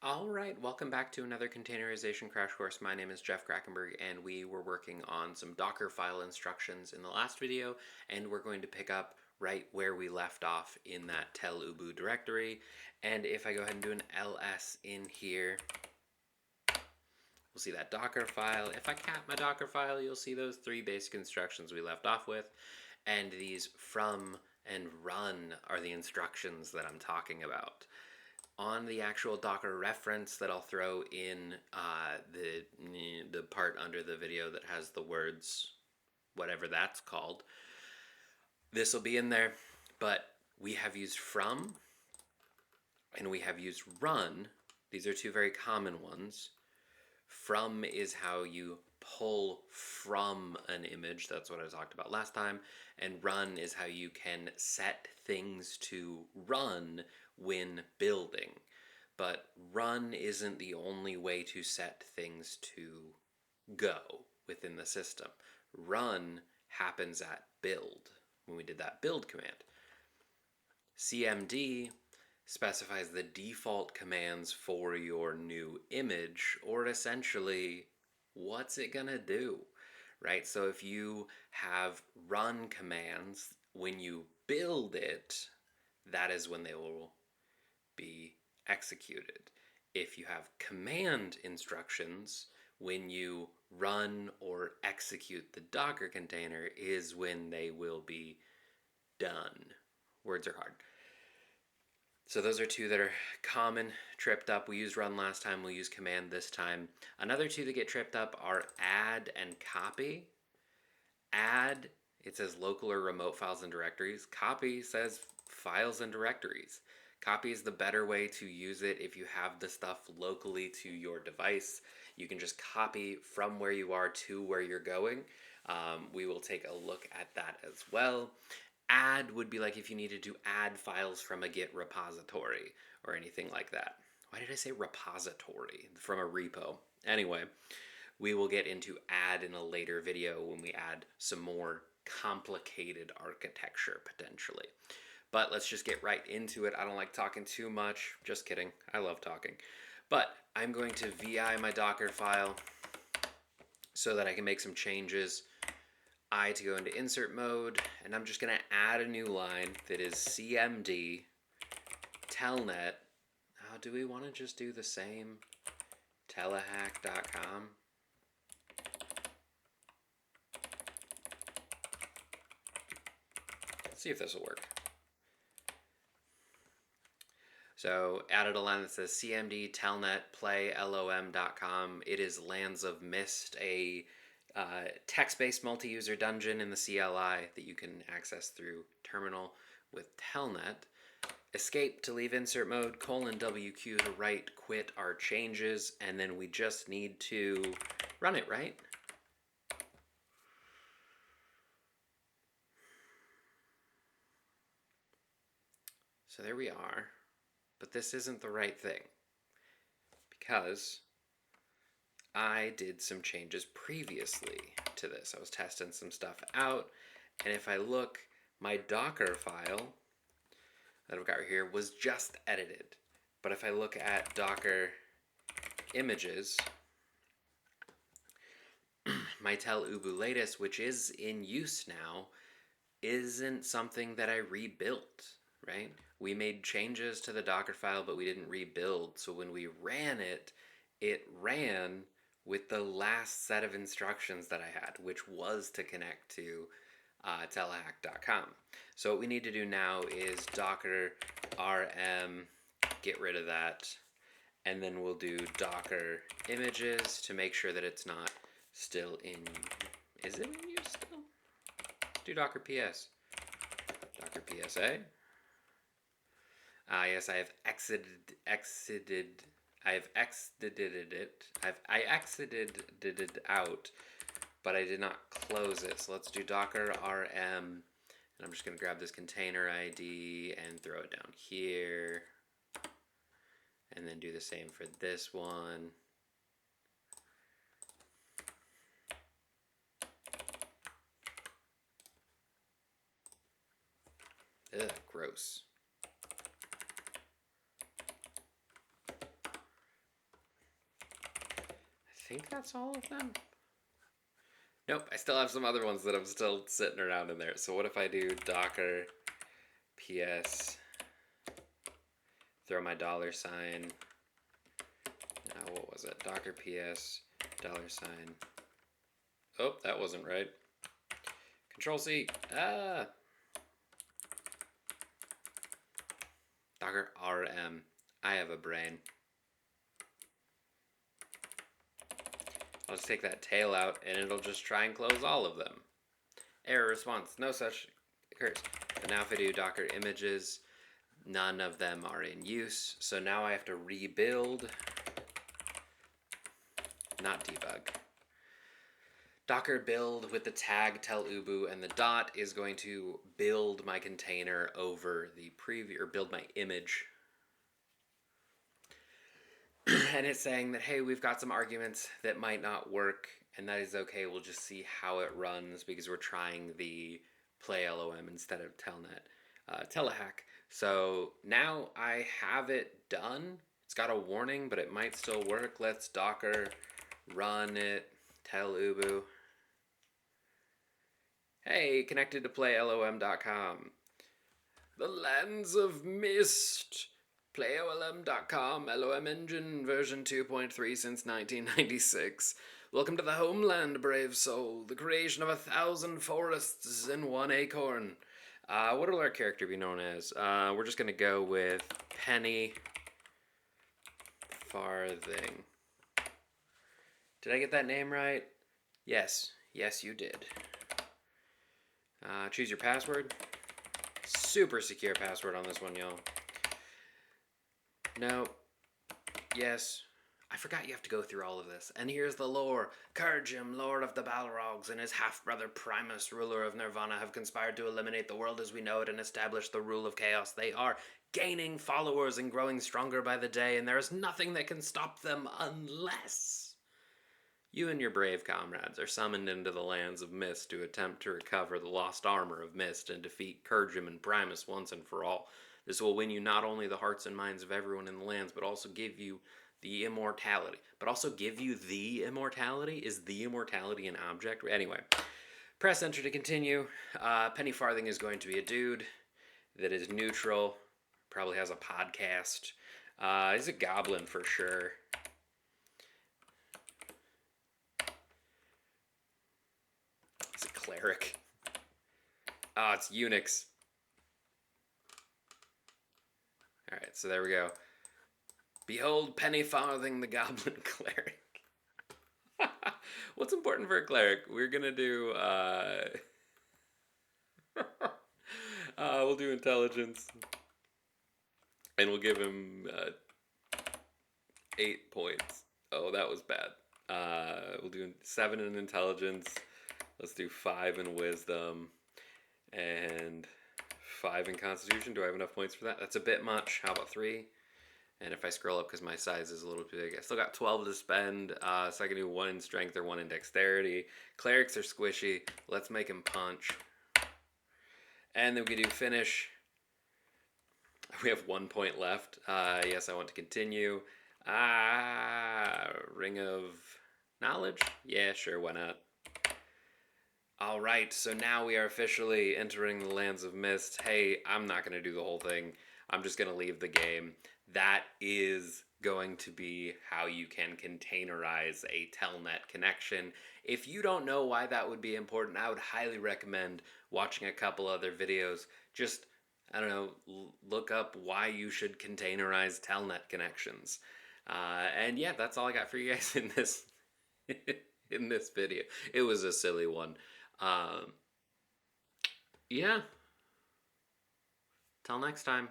Alright, welcome back to another containerization crash course. My name is Jeff Krackenberg and we were working on some Dockerfile instructions in the last video, and we're going to pick up right where we left off in that telubu directory. And if I go ahead and do an ls in here, we'll see that Dockerfile. If I cap my Dockerfile, you'll see those three basic instructions we left off with, and these from and run are the instructions that I'm talking about. On the actual Docker reference that I'll throw in the part under the video that has the words, whatever that's called, this will be in there, but we have used from and we have used run. These are two very common ones. From is how you pull from an image, that's what I talked about last time, and run is how you can set things to run when building. But run isn't the only way to set things to go within the system. Run happens at build, when we did that build command. CMD specifies the default commands for your new image, or essentially, what's it gonna do, right? So if you have run commands, when you build it, that is when they will be executed. If you have command instructions, when you run or execute the Docker container is when they will be done. Words are hard. So those are two that are common, tripped up. We used run last time, we'll use command this time. Another two that get tripped up are add and copy. Add, it says local or remote files and directories. Copy says files and directories. Copy is the better way to use it if you have the stuff locally to your device. You can just copy from where you are to where you're going. We will take a look at that as well. Add would be like if you needed to add files from a Git repository or anything like that. Why did I say repository? From a repo. Anyway, we will get into add in a later video when we add some more complicated architecture potentially. But let's just get right into it. I don't like talking too much. Just kidding. I love talking. But I'm going to VI my Dockerfile so that I can make some changes. To go into insert mode, and I'm just going to add a new line that is cmd telnet. Do we want to just do the same telehack.com? Let's see if this will work. So added a line that says cmd telnet play lom.com. It is Lands of Myst, a text-based multi-user dungeon in the CLI that you can access through terminal with telnet. Escape to leave insert mode, :WQ to write, quit our changes, and then we just need to run it, right? So there we are, but this isn't the right thing because I did some changes previously to this. I was testing some stuff out, and if I look, my Docker file that I've got here was just edited. But if I look at Docker images, my telubu latest, which is in use now, isn't something that I rebuilt, right? We made changes to the Docker file, but we didn't rebuild. So when we ran it, it ran with the last set of instructions that I had, which was to connect to telehack.com. So what we need to do now is docker rm, get rid of that, and then we'll do docker images to make sure that it's not still in, is it in use still? Let's do docker ps, docker psa. Yes, I have exited it out, but I did not close it. So let's do docker rm, and I'm just going to grab this container ID and throw it down here, and then do the same for this one. Ugh, gross. think that's all of them. Nope, I still have some other ones that I'm still sitting around in there. So what if I do docker ps, throw my $sign. What was it? Docker ps $. Oh, that wasn't right. Control C. Docker rm. I have a brain. I'll just take that tail out and it'll just try and close all of them. Error response. No such occurs. But now if I do docker images, none of them are in use. So now I have to rebuild, not debug. Docker build with the tag tell ubu, and the dot is going to build my container over the preview, or build my image. And it's saying that, hey, we've got some arguments that might not work, and that is okay. We'll just see how it runs because we're trying the play LOM instead of telnet telehack. So now I have it done. It's got a warning, but it might still work. Let's docker run it, tell ubu. Hey, connected to playlom.com. The lands of Myst. Playlom.com, LOM engine version 2.3 since 1996. Welcome to the homeland, brave soul. The creation of 1,000 forests in one acorn. What will our character be known as? We're just going to go with Penny Farthing. Did I get that name right? Yes. Yes, you did. Choose your password. Super secure password on this one, y'all. No. Yes. I forgot you have to go through all of this. And here's the lore. Kurjim, lord of the Balrogs, and his half-brother Primus, ruler of Nirvana, have conspired to eliminate the world as we know it and establish the rule of chaos. They are gaining followers and growing stronger by the day, and there is nothing that can stop them unless you and your brave comrades are summoned into the lands of Myst to attempt to recover the lost armor of Myst and defeat Kurjim and Primus once and for all. This will win you not only the hearts and minds of everyone in the lands, but also give you the immortality. Is the immortality an object? Anyway, press enter to continue. Penny Farthing is going to be a dude that is neutral, probably has a podcast. He's a goblin for sure. He's a cleric. It's Unix. Alright, so there we go. Behold Penny Farthing, the goblin cleric. What's important for a cleric? We're gonna do, we'll do intelligence. And we'll give him, 8 points. Oh, that was bad. We'll do 7 in intelligence. Let's do 5 in wisdom. And 5 in constitution. Do I have enough points for that? That's a bit much. How about 3? And if I scroll up because my size is a little big, I still got 12 to spend. So I can do 1 in strength or 1 in dexterity. Clerics are squishy. Let's make him punch. And then we can do finish. We have 1 point left. Yes, I want to continue. Ring of knowledge? Yeah, sure, why not? Alright, so now we are officially entering the lands of Myst. Hey, I'm not going to do the whole thing. I'm just going to leave the game. That is going to be how you can containerize a telnet connection. If you don't know why that would be important, I would highly recommend watching a couple other videos. Just, I don't know, look up why you should containerize telnet connections. And yeah, that's all I got for you guys in this in this video. It was a silly one. Yeah. Till next time.